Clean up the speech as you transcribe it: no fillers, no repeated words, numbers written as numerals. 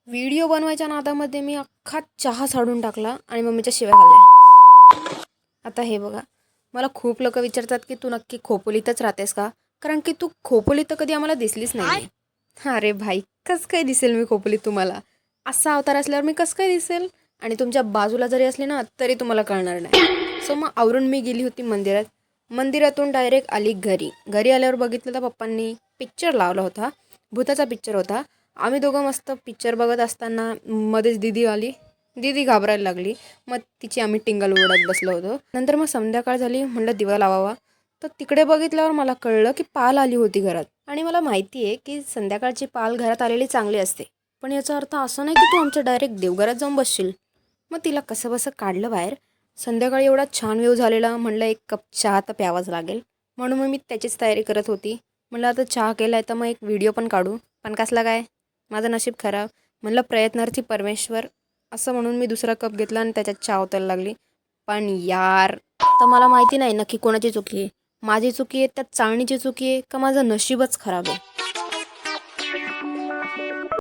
Video बनवायच्या नादामध्ये मी अख्खा चहा साडून टाकला आणि मम्मीच्या शिव्या खाल्ल्या. आता हे बघा, मला खूप लोक विचारतात की तू नक्की खोपोलीतच राहतेस का, कारण की तू खोपोलीत तर कधी आम्हाला दिसलीच नाही. अरे भाई, कसं काय दिसेल मी खोपोलीत तुम्हाला? असा अवतार असल्यावर मी कसं काय दिसेल? आणि तुमच्या बाजूला जरी असले ना तरी तुम्हाला कळणार नाही. सो मग आवरून मी गेली होती मंदिरात. मंदिरातून डायरेक्ट आली घरी. घरी आल्यावर बघितलं तर पप्पांनी पिक्चर लावला होता. भूताचा पिक्चर होता. आम्ही दोघं मस्त पिक्चर बघत असताना मध्येच दीदी आली. दीदी घाबरायला लागली. मग तिची आम्ही टिंगल उडत बसलो होतो. नंतर मग संध्याकाळ झाली, म्हटलं दिवा लावावा. तर तिकडे बघितल्यावर मला कळलं की पाल आली होती घरात. आणि मला माहिती आहे की संध्याकाळची पाल घरात आलेली चांगली असते, पण याचा अर्थ असं नाही की तू आमच्या डायरेक्ट देवघरात जाऊन बसशील. मग तिला कसं बसं काढलं बाहेर. संध्याकाळी एवढा छान व्ह्यू झालेला, म्हणलं एक कप चहा तर प्यावाच लागेल. म्हणून मग मी त्याचीच तयारी करत होती. म्हणलं आता चहा केला आहे तर मग एक व्हिडिओ पण काढू. पण कसला काय, माझं नशीब खराब. म्हणलं प्रयत्नार्थी परमेश्वर, असं म्हणून मी दुसरा कप घेतला आणि त्याच्यात चहा उतरायला लागली. पण यार, तर मला माहिती नाही नक्की कोणाची चुकी आहे. माझी चुकी आहे, त्यात चाळणीची चुकी आहे, का माझं नशीबच खराब आहे.